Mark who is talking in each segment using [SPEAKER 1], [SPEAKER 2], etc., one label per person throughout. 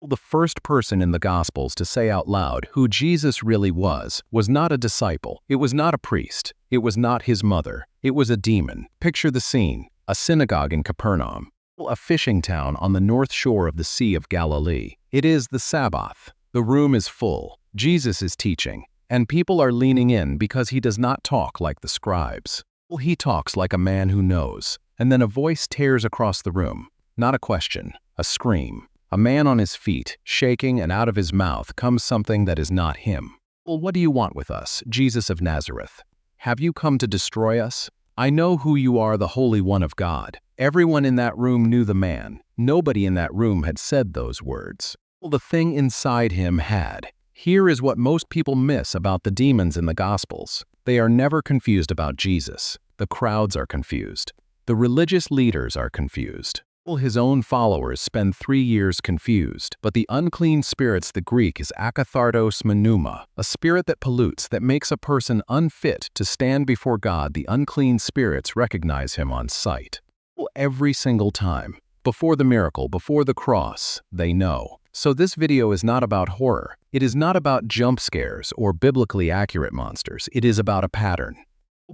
[SPEAKER 1] The first person in the Gospels to say out loud who Jesus really was not a disciple, it was not a priest, it was not his mother, it was a demon. Picture the scene: a synagogue in Capernaum, a fishing town on the north shore of the Sea of Galilee. It is the Sabbath. The room is full. Jesus is teaching, and people are leaning in because he does not talk like the scribes. He talks like a man who knows. And then a voice tears across the room. Not a question, a scream. A man on his feet, shaking, and out of his mouth comes something that is not him. "Well, what do you want with us, Jesus of Nazareth? Have you come to destroy us? I know who you are, the Holy One of God." Everyone in that room knew the man. Nobody in that room had said those words. Well, the thing inside him had. Here is what most people miss about the demons in the Gospels. They are never confused about Jesus. The crowds are confused. The religious leaders are confused. His own followers spend 3 years confused, but the unclean spirits, the Greek is akathartos pneuma, a spirit that pollutes, that makes a person unfit to stand before God. The unclean spirits recognize him on sight. Every single time. Before the miracle, before the cross, they know. So this video is not about horror. It is not about jump scares or biblically accurate monsters. It is about a pattern.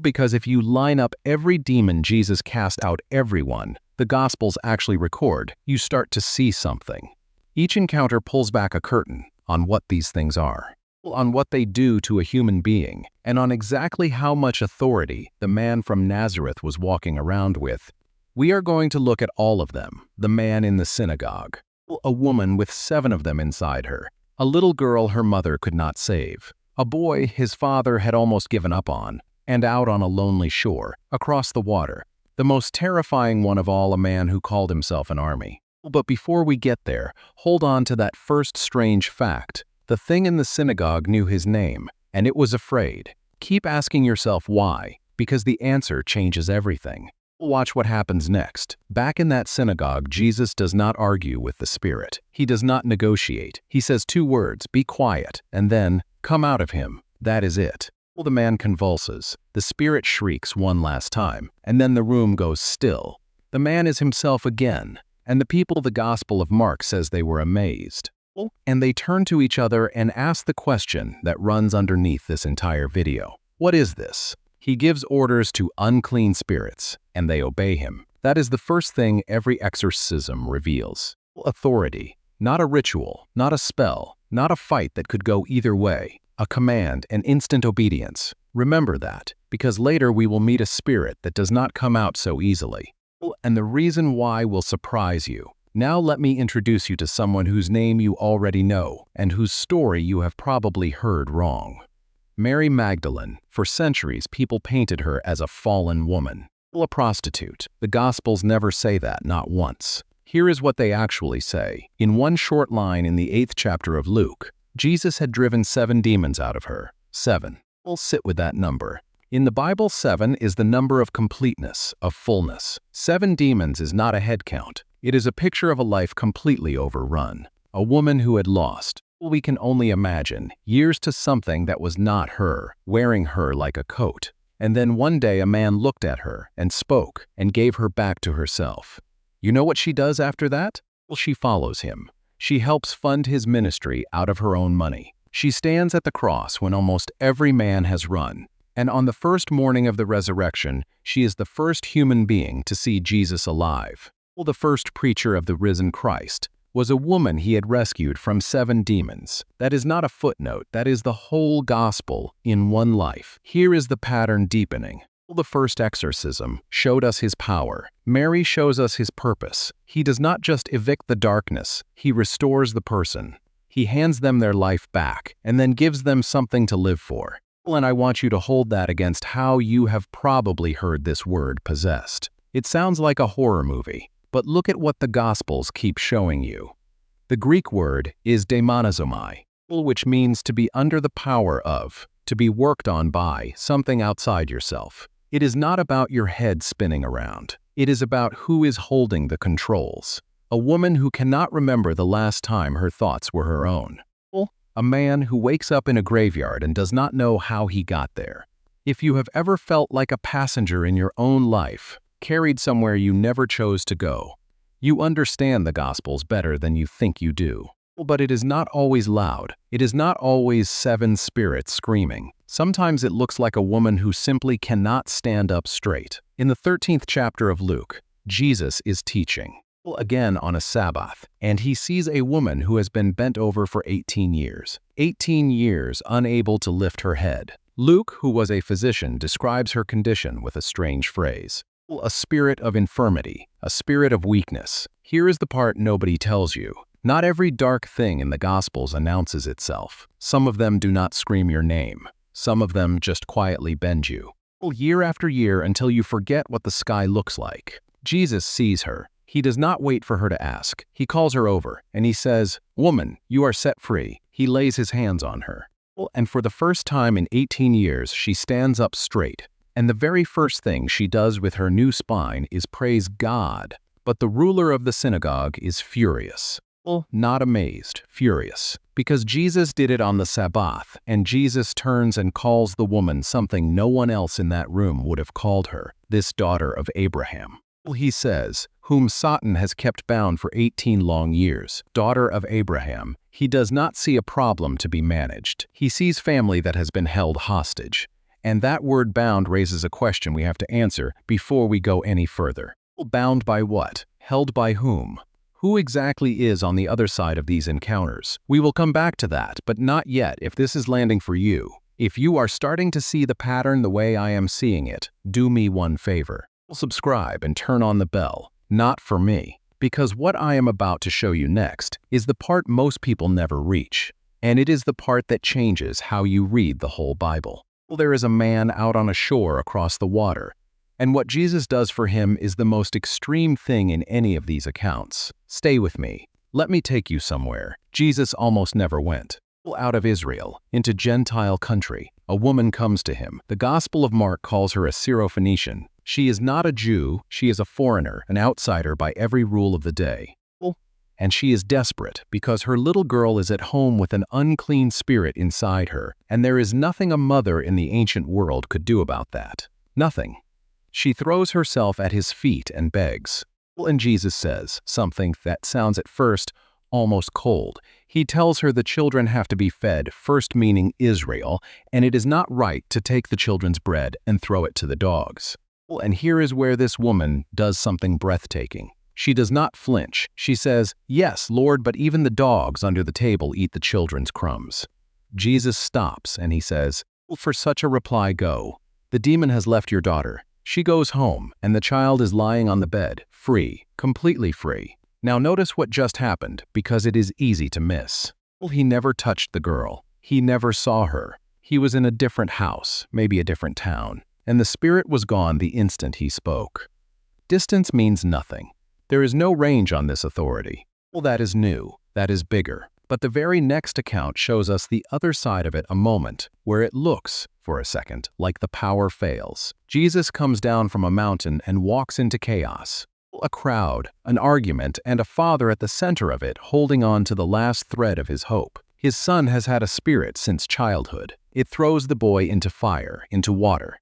[SPEAKER 1] Because if you line up every demon Jesus cast out, everyone the Gospels actually record, you start to see something. Each encounter pulls back a curtain on what these things are, on what they do to a human being, and on exactly how much authority the man from Nazareth was walking around with. We are going to look at all of them. The man in the synagogue, a woman with 7 of them inside her, a little girl her mother could not save, a boy his father had almost given up on, and out on a lonely shore, across the water. The most terrifying one of all, a man who called himself an army. But before we get there, hold on to that first strange fact. The thing in the synagogue knew his name, and it was afraid. Keep asking yourself why, because the answer changes everything. Watch what happens next. Back in that synagogue, Jesus does not argue with the spirit. He does not negotiate. He says 2 words, "Be quiet," and then, "Come out of him." That is it. The man convulses. The spirit shrieks one last time, and then the room goes still. The man is himself again, and the people, the Gospel of Mark says they were amazed. And they turn to each other and ask the question that runs underneath this entire video. What is this? He gives orders to unclean spirits, and they obey him. That is the first thing every exorcism reveals. Authority. Not a ritual, not a spell, not a fight that could go either way. A command and instant obedience. Remember that, because later we will meet a spirit that does not come out so easily. And the reason why will surprise you. Now let me introduce you to someone whose name you already know, and whose story you have probably heard wrong. Mary Magdalene. For centuries, people painted her as a fallen woman. A prostitute. The Gospels never say that, not once. Here is what they actually say. In one short line in the 8th chapter of Luke, Jesus had driven 7 demons out of her. 7. We'll sit with that number. In the Bible, 7 is the number of completeness, of fullness. 7 demons is not a head count. It is a picture of a life completely overrun. A woman who had lost, we can only imagine, years to something that was not her, wearing her like a coat. And then one day a man looked at her and spoke and gave her back to herself. You know what she does after that? Well, she follows him. She helps fund his ministry out of her own money. She stands at the cross when almost every man has run. And on the first morning of the resurrection, she is the first human being to see Jesus alive. Well, the first preacher of the risen Christ was a woman he had rescued from 7 demons. That is not a footnote. That is the whole gospel in one life. Here is the pattern deepening. The first exorcism showed us his power. Mary shows us his purpose. He does not just evict the darkness, he restores the person. He hands them their life back and then gives them something to live for. And I want you to hold that against how you have probably heard this word possessed. It sounds like a horror movie, but look at what the Gospels keep showing you. The Greek word is demonizomai, which means to be under the power of, to be worked on by, something outside yourself. It is not about your head spinning around. It is about who is holding the controls. A woman who cannot remember the last time her thoughts were her own. A man who wakes up in a graveyard and does not know how he got there. If you have ever felt like a passenger in your own life, carried somewhere you never chose to go, you understand the Gospels better than you think you do. But it is not always loud. It is not always seven spirits screaming. Sometimes it looks like a woman who simply cannot stand up straight. In the 13th chapter of Luke, Jesus is teaching, again on a Sabbath, and he sees a woman who has been bent over for 18 years. 18 years unable to lift her head. Luke, who was a physician, describes her condition with a strange phrase. A spirit of infirmity, a spirit of weakness. Here is the part nobody tells you. Not every dark thing in the Gospels announces itself. Some of them do not scream your name. Some of them just quietly bend you. Year after year until you forget what the sky looks like. Jesus sees her. He does not wait for her to ask. He calls her over, and he says, "Woman, you are set free." He lays his hands on her. And for the first time in 18 years, she stands up straight. And the very first thing she does with her new spine is praise God. But the ruler of the synagogue is furious. Not amazed, furious, because Jesus did it on the Sabbath, and Jesus turns and calls the woman something no one else in that room would have called her, this daughter of Abraham. He says, whom Satan has kept bound for 18 long years, daughter of Abraham. He does not see a problem to be managed. He sees family that has been held hostage. And that word bound raises a question we have to answer before we go any further. Bound by what? Held by whom? Who exactly is on the other side of these encounters? We will come back to that, but not yet if this is landing for you. If you are starting to see the pattern the way I am seeing it, do me one favor. Subscribe and turn on the bell. Not for me, because what I am about to show you next is the part most people never reach, and it is the part that changes how you read the whole Bible. There is a man out on a shore across the water, and what Jesus does for him is the most extreme thing in any of these accounts. Stay with me. Let me take you somewhere. Jesus almost never went. Out of Israel, into Gentile country, a woman comes to him. The Gospel of Mark calls her a Syrophoenician. She is not a Jew, she is a foreigner, an outsider by every rule of the day. And she is desperate because her little girl is at home with an unclean spirit inside her, and there is nothing a mother in the ancient world could do about that. Nothing. She throws herself at his feet and begs. And Jesus says something that sounds at first almost cold. He tells her the children have to be fed, first meaning Israel, and it is not right to take the children's bread and throw it to the dogs. And here is where this woman does something breathtaking. She does not flinch. She says, "Yes, Lord, but even the dogs under the table eat the children's crumbs." Jesus stops and he says, "For such a reply go. The demon has left your daughter." She goes home, and the child is lying on the bed, free, completely free. Now notice what just happened, because it is easy to miss. He never touched the girl. He never saw her. He was in a different house, maybe a different town, and the spirit was gone the instant he spoke. Distance means nothing. There is no range on this authority. That is new. That is bigger. But the very next account shows us the other side of it, a moment where it looks, for a second, like the power fails. Jesus comes down from a mountain and walks into chaos. A crowd, an argument, and a father at the center of it holding on to the last thread of his hope. His son has had a spirit since childhood. It throws the boy into fire, into water,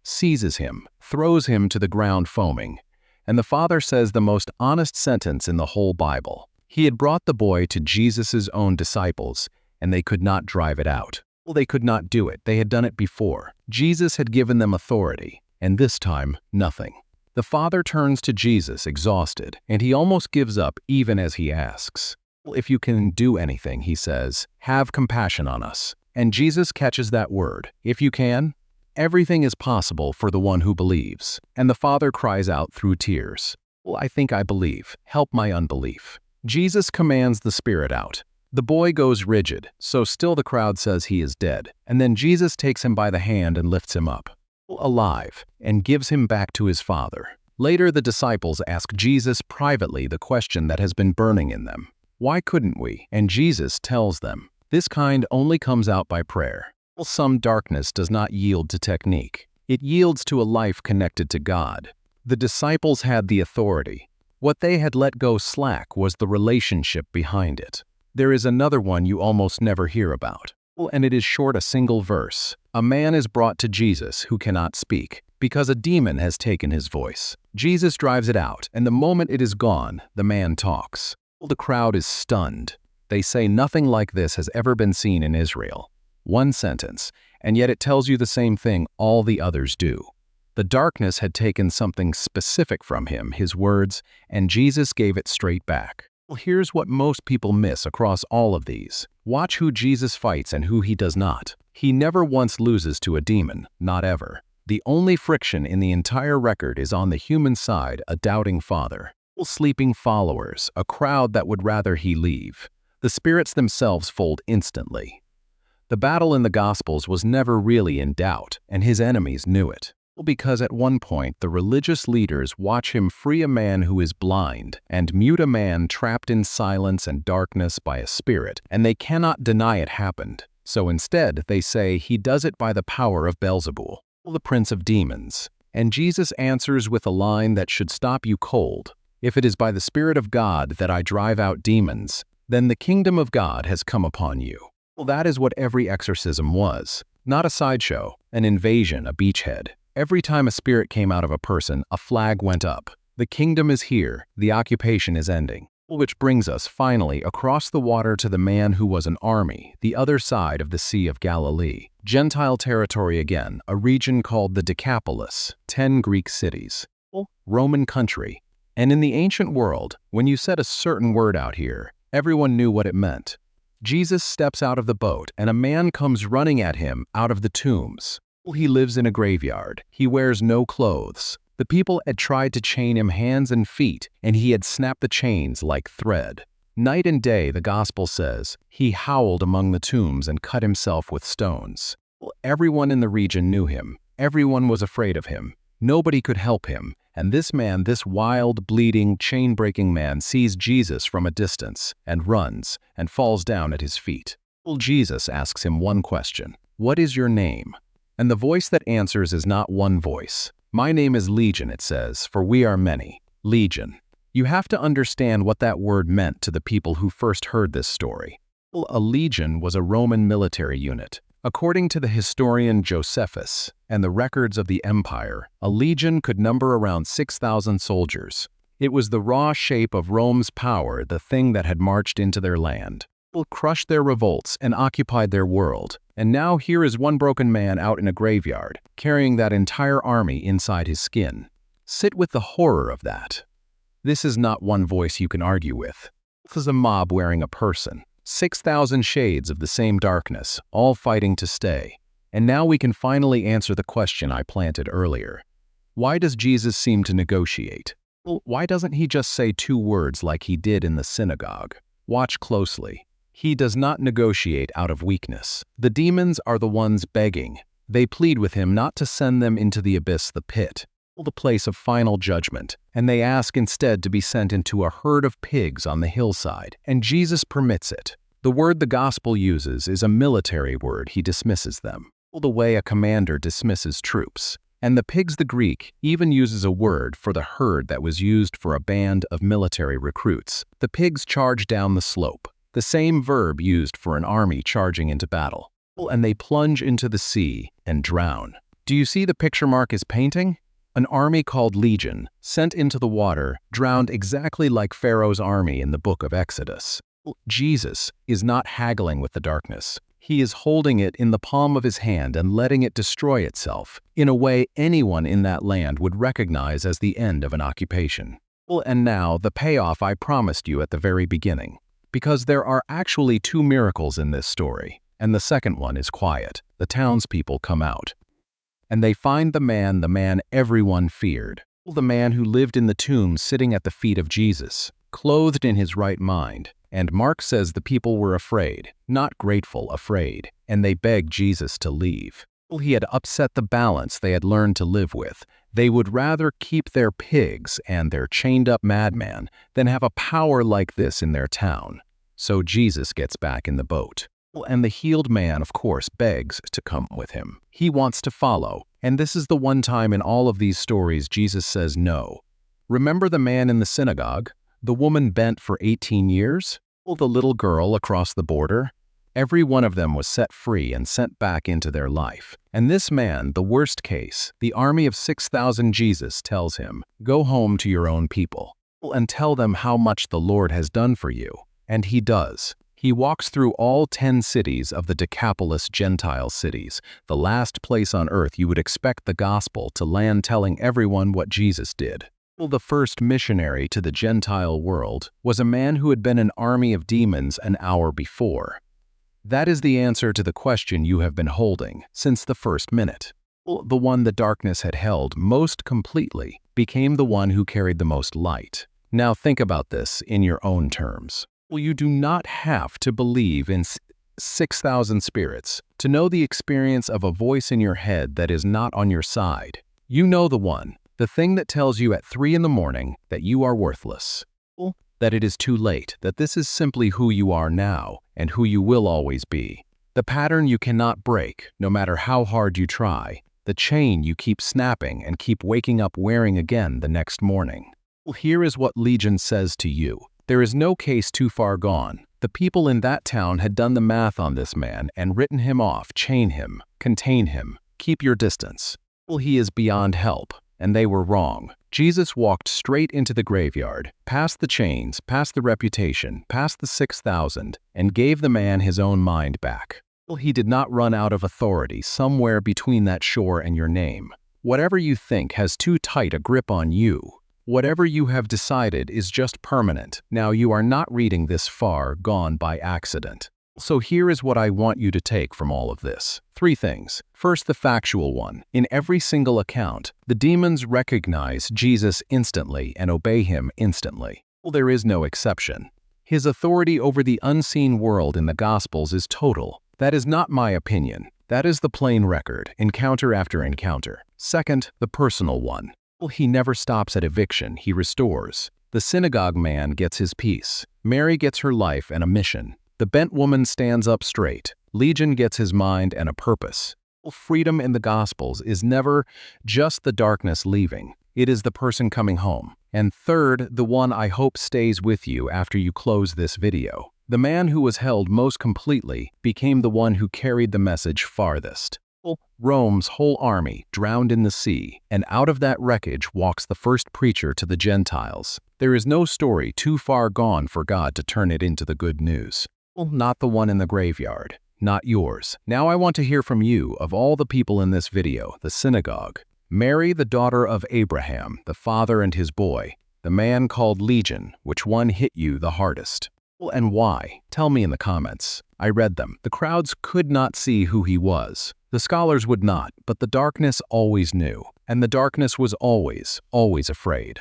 [SPEAKER 1] seizes him, throws him to the ground foaming. And the father says the most honest sentence in the whole Bible. He had brought the boy to Jesus' own disciples, and they could not drive it out. They could not do it. They had done it before. Jesus had given them authority, and this time, nothing. The father turns to Jesus exhausted, and he almost gives up even as he asks. If you can do anything, he says, have compassion on us. And Jesus catches that word. If you can, everything is possible for the one who believes. And the father cries out through tears, I think I believe. Help my unbelief. Jesus commands the spirit out. The boy goes rigid, so still the crowd says he is dead. And then Jesus takes him by the hand and lifts him up, alive, and gives him back to his father. Later, the disciples ask Jesus privately the question that has been burning in them. Why couldn't we? And Jesus tells them, this kind only comes out by prayer. Some darkness does not yield to technique. It yields to a life connected to God. The disciples had the authority. What they had let go slack was the relationship behind it. There is another one you almost never hear about. And it is short, a single verse. A man is brought to Jesus who cannot speak, because a demon has taken his voice. Jesus drives it out, and the moment it is gone, the man talks. The crowd is stunned. They say nothing like this has ever been seen in Israel. One sentence, and yet it tells you the same thing all the others do. The darkness had taken something specific from him, his words, and Jesus gave it straight back. Well, here's what most people miss across all of these. Watch who Jesus fights and who he does not. He never once loses to a demon, not ever. The only friction in the entire record is on the human side, a doubting father. Sleeping followers, a crowd that would rather he leave. The spirits themselves fold instantly. The battle in the Gospels was never really in doubt, and his enemies knew it. Because at one point the religious leaders watch him free a man who is blind and mute a man trapped in silence and darkness by a spirit, and they cannot deny it happened. So instead they say he does it by the power of Beelzebul, the prince of demons. And Jesus answers with a line that should stop you cold. If it is by the Spirit of God that I drive out demons, then the kingdom of God has come upon you. Well, that is what every exorcism was. Not a sideshow, an invasion, a beachhead. Every time a spirit came out of a person, a flag went up. The kingdom is here, the occupation is ending. Which brings us, finally, across the water to the man who was an army, the other side of the Sea of Galilee. Gentile territory again, a region called the Decapolis, 10 Greek cities. Roman country. And in the ancient world, when you said a certain word out here, everyone knew what it meant. Jesus steps out of the boat, and a man comes running at him out of the tombs. He lives in a graveyard. He wears no clothes. The people had tried to chain him hands and feet, and he had snapped the chains like thread. Night and day, the gospel says, he howled among the tombs and cut himself with stones. Everyone in the region knew him. Everyone was afraid of him. Nobody could help him. And this man, this wild, bleeding, chain-breaking man, sees Jesus from a distance and runs and falls down at his feet. Jesus asks him one question. What is your name? And the voice that answers is not one voice. My name is Legion, it says, for we are many. Legion. You have to understand what that word meant to the people who first heard this story. A legion was a Roman military unit. According to the historian Josephus and the records of the empire, a legion could number around 6,000 soldiers. It was the raw shape of Rome's power, the thing that had marched into their land, crushed their revolts, and occupied their world. And now here is one broken man out in a graveyard, carrying that entire army inside his skin. Sit with the horror of that. This is not one voice you can argue with. This is a mob wearing a person. 6,000 shades of the same darkness, all fighting to stay. And now we can finally answer the question I planted earlier. Why does Jesus seem to negotiate? Why doesn't he just say 2 words like he did in the synagogue? Watch closely. He does not negotiate out of weakness. The demons are the ones begging. They plead with him not to send them into the abyss, the pit, the place of final judgment, and they ask instead to be sent into a herd of pigs on the hillside, and Jesus permits it. The word the gospel uses is a military word. He dismisses them, the way a commander dismisses troops. And the pigs, the Greek, even uses a word for the herd that was used for a band of military recruits. The pigs charge down the slope. The same verb used for an army charging into battle. And they plunge into the sea and drown. Do you see the picture Mark is painting? An army called Legion, sent into the water, drowned exactly like Pharaoh's army in the book of Exodus. Jesus is not haggling with the darkness. He is holding it in the palm of his hand and letting it destroy itself, in a way anyone in that land would recognize as the end of an occupation. And now, the payoff I promised you at the very beginning. Because there are actually 2 miracles in this story, and the second one is quiet. The townspeople come out. And they find the man everyone feared. The man who lived in the tomb sitting at the feet of Jesus, clothed in his right mind. And Mark says the people were afraid, not grateful, afraid, and they begged Jesus to leave. He had upset the balance they had learned to live with. They would rather keep their pigs and their chained-up madman than have a power like this in their town. So Jesus gets back in the boat. And the healed man, of course, begs to come with him. He wants to follow, and this is the one time in all of these stories Jesus says no. Remember the man in the synagogue? The woman bent for 18 years? The little girl across the border? Every one of them was set free and sent back into their life. And this man, the worst case, the army of 6,000, Jesus tells him, go home to your own people and tell them how much the Lord has done for you. And he does. He walks through all 10 cities of the Decapolis Gentile cities, the last place on earth you would expect the gospel to land, telling everyone what Jesus did. The first missionary to the Gentile world was a man who had been an army of demons an hour before. That is the answer to the question you have been holding since the first minute. The one the darkness had held most completely became the one who carried the most light. Now think about this in your own terms. You do not have to believe in 6,000 spirits to know the experience of a voice in your head that is not on your side. You know the one, the thing that tells you at 3 in the morning that you are worthless, that it is too late, that this is simply who you are now and who you will always be. The pattern you cannot break, no matter how hard you try. The chain you keep snapping and keep waking up wearing again the next morning. Here is what Legion says to you. There is no case too far gone. The people in that town had done the math on this man and written him off, chain him, contain him, keep your distance. He is beyond help, and they were wrong. Jesus walked straight into the graveyard, past the chains, past the reputation, past the 6,000, and gave the man his own mind back. He did not run out of authority somewhere between that shore and your name. Whatever you think has too tight a grip on you, whatever you have decided is just permanent. Now you are not reading this far gone by accident. So here is what I want you to take from all of this. 3 things. First, the factual one. In every single account, the demons recognize Jesus instantly and obey him instantly. There is no exception. His authority over the unseen world in the Gospels is total. That is not my opinion. That is the plain record, encounter after encounter. Second, the personal one. He never stops at eviction, he restores. The synagogue man gets his peace. Mary gets her life and a mission. The bent woman stands up straight. Legion gets his mind and a purpose. Freedom in the Gospels is never just the darkness leaving. It is the person coming home. And third, the one I hope stays with you after you close this video. The man who was held most completely became the one who carried the message farthest. Rome's whole army drowned in the sea, and out of that wreckage walks the first preacher to the Gentiles. There is no story too far gone for God to turn it into the good news. Not the one in the graveyard, not yours. Now I want to hear from you, of all the people in this video, the synagogue. Mary, the daughter of Abraham, the father and his boy, the man called Legion, which one hit you the hardest? And why? Tell me in the comments. I read them. The crowds could not see who he was. The scholars would not, but the darkness always knew. And the darkness was always afraid.